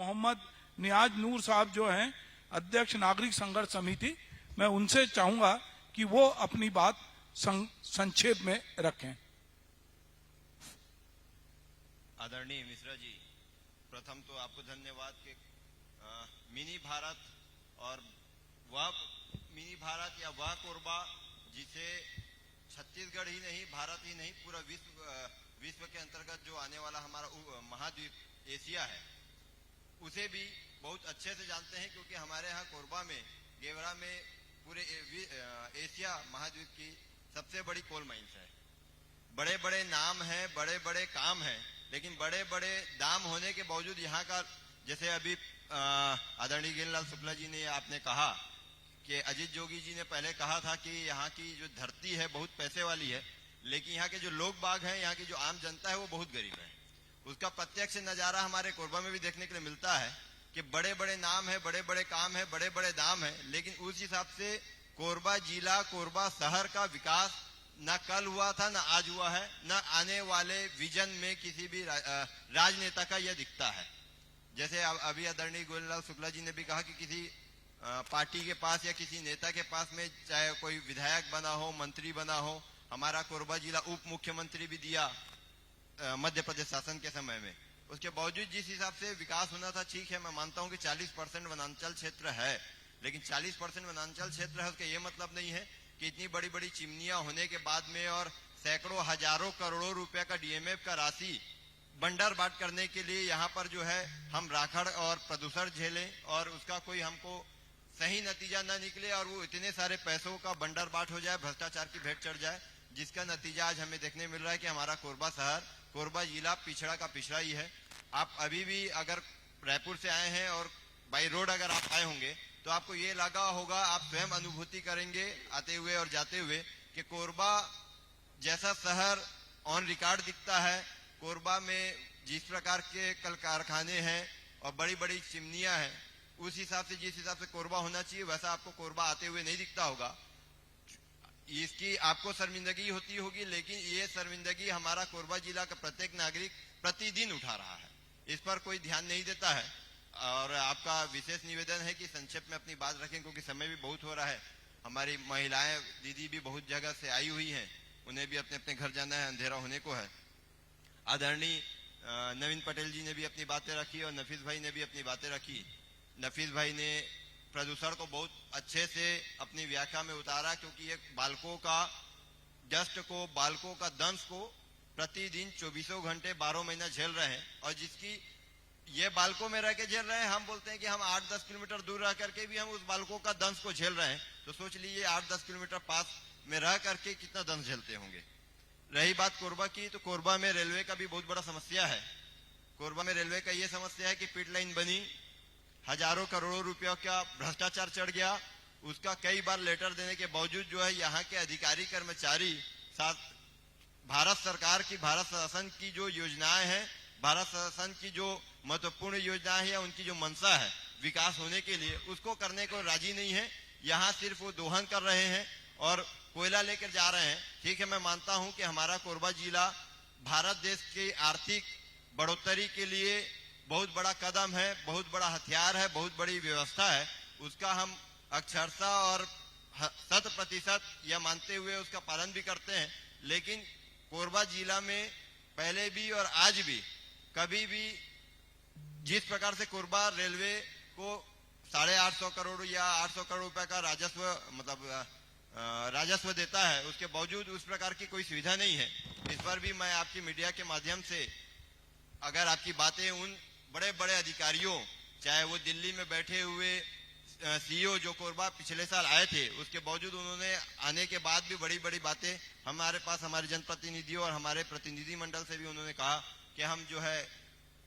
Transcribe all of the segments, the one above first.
मोहम्मद नियाज नूर साहब जो हैं अध्यक्ष नागरिक संघर्ष समिति, मैं उनसे चाहूंगा कि वो अपनी बात संक्षेप में रखें। आदरणीय मिश्रा जी, प्रथम तो आपको धन्यवाद कि मिनी भारत और वह मिनी भारत या वह कोरबा जिसे छत्तीसगढ़ ही नहीं, भारत ही नहीं, पूरा विश्व के अंतर्गत जो आने वाला हमारा महाद्वीप एशिया है, उसे भी बहुत अच्छे से जानते हैं, क्योंकि हमारे यहाँ कोरबा में, गेवरा में पूरे एशिया महाद्वीप की सबसे बड़ी कोल माइंस है। बड़े बड़े नाम हैं, बड़े बड़े काम हैं, लेकिन बड़े बड़े दाम होने के बावजूद यहाँ का, जैसे अभी आदरणीय गिरिलाल शुक्ला जी ने आपने कहा कि अजीत जोगी जी ने पहले कहा था कि यहाँ की जो धरती है बहुत पैसे वाली है, लेकिन यहाँ के जो लोग बाग हैं, यहाँ की जो आम जनता है वो बहुत गरीब है। उसका प्रत्यक्ष नजारा हमारे कोरबा में भी देखने के लिए मिलता है कि बड़े बड़े नाम है, बड़े बड़े काम है, बड़े बड़े दाम है, लेकिन उस हिसाब से कोरबा जिला, कोरबा शहर का विकास न कल हुआ था, न आज हुआ है, न आने वाले विजन में किसी भी राजनेता का यह दिखता है। जैसे अभी आदरणीय गिरिलाल शुक्ला जी ने भी कहा कि किसी पार्टी के पास या किसी नेता के पास में चाहे कोई विधायक बना हो, मंत्री बना हो, हमारा कोरबा जिला उप मुख्यमंत्री भी दिया मध्य प्रदेश शासन के समय में, उसके बावजूद जिस हिसाब से विकास होना था, ठीक है, मैं मानता हूं कि 40% वनांचल क्षेत्र है, लेकिन 40% वनांचल क्षेत्र है, उसका ये मतलब नहीं है कि इतनी बड़ी बड़ी चिमनियां होने के बाद में और सैकड़ों हजारों करोड़ों रुपए का डीएमएफ का राशि बंडर बाट करने के लिए यहाँ पर जो है हम राखड़ और प्रदूषण झेलें और उसका कोई हमको सही नतीजा न निकले और वो इतने सारे पैसों का बंडर बाट हो जाए, भ्रष्टाचार की भेंट चढ़ जाए, जिसका नतीजा आज हमें देखने मिल रहा है कि हमारा कोरबा शहर, कोरबा जिला पिछड़ा का पिछड़ा ही है। आप अभी भी अगर रायपुर से आए हैं और बाई रोड अगर आप आए होंगे तो आपको ये लगा होगा, आप स्वयं अनुभूति करेंगे आते हुए और जाते हुए कि कोरबा जैसा शहर ऑन रिकॉर्ड दिखता है। कोरबा में जिस प्रकार के कल कारखाने हैं और बड़ी बड़ी चिमनियां हैं, उस हिसाब से जिस हिसाब से कोरबा होना चाहिए वैसा आपको कोरबा आते हुए नहीं दिखता होगा। इसकी आपको शर्मिंदगी होती होगी, लेकिन ये शर्मिंदगी हमारा कोरबा जिला का प्रत्येक नागरिक प्रतिदिन उठा रहा है, इस पर कोई ध्यान नहीं देता है। और आपका विशेष निवेदन है कि संक्षेप में अपनी बात रखें, क्योंकि समय भी बहुत हो रहा है। हमारी महिलाएं दीदी भी बहुत जगह से आई हुई हैं, उन्हें भी अपने अपने घर जाना है, अंधेरा होने को है। आदरणीय नवीन पटेल जी ने भी अपनी बातें रखी और नफीस भाई ने भी अपनी बातें रखी। नफीस भाई ने प्रदूषण को बहुत अच्छे से अपनी व्याख्या में उतारा, क्योंकि ये बालकों का डस्ट को, बालकों का दंश को प्रतिदिन 24 घंटे 12 महीना झेल रहे हैं, और जिसकी ये बालकों में रह के झेल रहे हैं। हम बोलते हैं कि हम 8-10 किलोमीटर दूर रह करके भी हम उस बालकों का दंश को झेल रहे हैं, तो सोच लीजिए 8-10 किलोमीटर पास में रह करके कितना दंश झेलते होंगे। रही बात कोरबा की, तो कोरबा में रेलवे का भी बहुत बड़ा समस्या है। कोरबा में रेलवे का ये समस्या है कि पिट लाइन बनी, हजारों करोड़ों रुपयों का भ्रष्टाचार चढ़ गया, उसका कई बार लेटर देने के बावजूद जो है यहाँ के अधिकारी कर्मचारी साथ भारत सरकार की, भारत शासन की जो योजनाएं हैं, भारत शासन की जो महत्वपूर्ण योजनाएं हैं, उनकी जो मंशा है विकास होने के लिए, उसको करने को राजी नहीं है। यहाँ सिर्फ वो दोहन कर रहे हैं और कोयला लेकर जा रहे हैं। ठीक है, मैं मानता हूं कि हमारा कोरबा जिला भारत देश की आर्थिक बढ़ोतरी के लिए बहुत बड़ा कदम है, बहुत बड़ा हथियार है, बहुत बड़ी व्यवस्था है, उसका हम अक्षरशः और 100% यह मानते हुए उसका पालन भी करते हैं। लेकिन कोरबा जिला में पहले भी और आज भी कभी भी जिस प्रकार से कोरबा रेलवे को 850 करोड़ या 800 करोड़ रुपए का राजस्व राजस्व देता है, उसके बावजूद उस प्रकार की कोई सुविधा नहीं है। इस पर भी मैं आपकी मीडिया के माध्यम से, अगर आपकी बातें उन बड़े बड़े अधिकारियों, चाहे वो दिल्ली में बैठे हुए सीईओ जो कोरबा पिछले साल आए थे, उसके बावजूद उन्होंने आने के बाद भी बड़ी बड़ी बातें हमारे पास, हमारे जनप्रतिनिधियों और हमारे प्रतिनिधि मंडल से भी उन्होंने कहा कि हम जो है,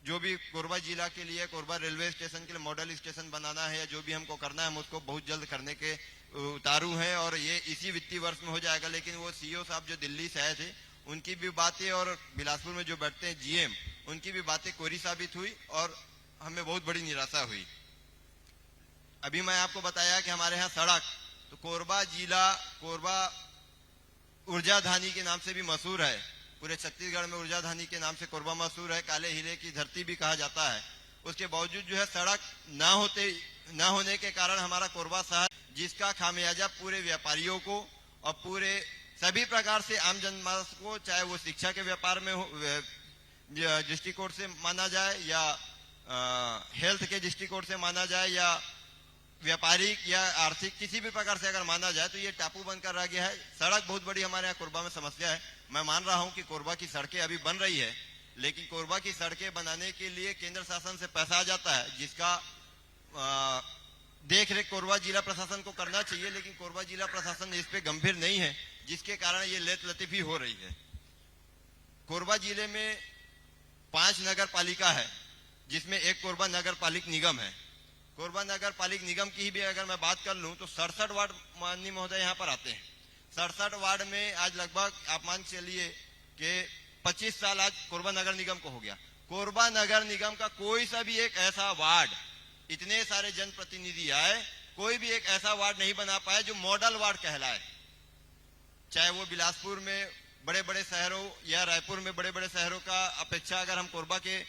जो भी कोरबा जिला के लिए, कोरबा रेलवे स्टेशन के लिए मॉडल स्टेशन बनाना है या जो भी हमको करना है, हम उसको बहुत जल्द करने के उतारू हैं और ये इसी वित्तीय वर्ष में हो जाएगा। लेकिन वो सीईओ साहब जो दिल्ली से आए थे, उनकी भी बातें और बिलासपुर में जो बैठते हैं जीएम, उनकी भी बातें कोरी साबित हुई और हमें बहुत बड़ी निराशा हुई। अभी मैं आपको बताया कि हमारे यहाँ सड़क, तो कोरबा जिला, कोरबा ऊर्जा धानी के नाम से भी मशहूर है, पूरे छत्तीसगढ़ में ऊर्जा धानी के नाम से कोरबा मशहूर है, काले हीरे की धरती भी कहा जाता है। उसके बावजूद जो है सड़क ना होने के कारण हमारा कोरबा शहर, जिसका खामियाजा पूरे व्यापारियों को और पूरे सभी प्रकार से आम जनमानस को, चाहे वो शिक्षा के व्यापार में हो, दृष्टिकोण से माना जाए या हेल्थ के दृष्टिकोण से माना जाए या व्यापारिक या आर्थिक किसी भी प्रकार से अगर माना जाए, तो ये टापू बनकर रह गया है। सड़क बहुत बड़ी हमारे यहाँ कोरबा में समस्या है। मैं मान रहा हूं कि कोरबा की सड़कें अभी बन रही है, लेकिन कोरबा की सड़कें बनाने के लिए केंद्र शासन से पैसा आ जाता है, जिसका देख रेख कोरबा जिला प्रशासन को करना चाहिए, लेकिन कोरबा जिला प्रशासन इस पे गंभीर नहीं है, जिसके कारण ये लेत लतीफी हो रही है। कोरबा जिले में 5 नगर पालिका है, जिसमें एक कोरबा नगर पालिक निगम है। कोरबा नगर पालिक निगम की भी अगर मैं बात कर लूं तो 67 वार्ड माननीय महोदय यहाँ पर आते हैं। 67 वार्ड में आज लगभग आप मान चलिए कि 25 साल आज कोरबा नगर निगम को हो गया। कोरबा नगर निगम का कोई सा भी एक ऐसा वार्ड, इतने सारे जनप्रतिनिधि आए, कोई भी एक ऐसा वार्ड नहीं बना पाया जो मॉडल वार्ड कहलाए। चाहे वो बिलासपुर में बड़े बड़े शहरों या रायपुर में बड़े बड़े शहरों का अपेक्षा अगर हम कोरबा के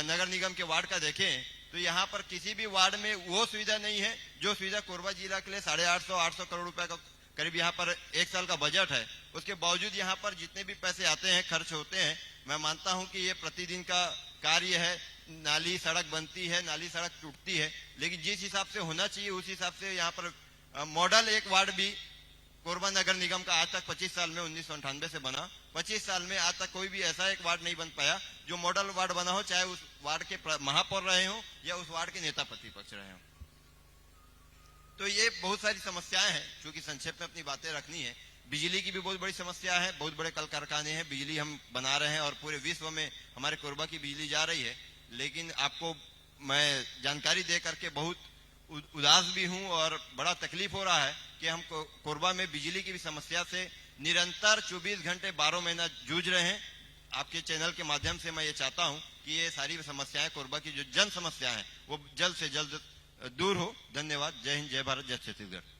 नगर निगम के वार्ड का देखें तो यहाँ पर किसी भी वार्ड में वो सुविधा नहीं है जो सुविधा कोरबा जिला के लिए 850 करोड़ रुपए का करीब यहाँ पर एक साल का बजट है। उसके बावजूद यहाँ पर जितने भी पैसे आते हैं, खर्च होते हैं, मैं मानता हूँ कि ये प्रतिदिन का कार्य है। नाली सड़क बनती है, नाली सड़क टूटती है, लेकिन जिस हिसाब से होना चाहिए उस हिसाब से यहाँ पर मॉडल एक वार्ड भी कोरबा नगर निगम का आज तक 25 साल में 1998 से बना, 25 साल में आज तक कोई भी ऐसा एक वार्ड नहीं बन पाया जो मॉडल वार्ड बना हो, चाहे उस वार्ड के महापौर रहे हो या उस वार्ड के नेता प्रतिपक्ष रहे हो। तो ये बहुत सारी समस्याएं हैं, क्योंकि संक्षेप में अपनी बातें रखनी है। बिजली की भी बहुत बड़ी समस्या है, बहुत बड़े कल कारखाने हैं, बिजली हम बना रहे हैं और पूरे विश्व में हमारे कोरबा की बिजली जा रही है। लेकिन आपको मैं जानकारी दे करके बहुत उदास भी हूं और बड़ा तकलीफ हो रहा है कि हम कोरबा में बिजली की भी समस्या से निरंतर 24 घंटे 12 महीना जूझ रहे हैं। आपके चैनल के माध्यम से मैं ये चाहता हूं कि ये सारी समस्याएं, कोरबा की जो जन समस्या है, वो जल्द से जल्द दूर हो। धन्यवाद। जय हिंद, जय भारत, जय छत्तीसगढ़।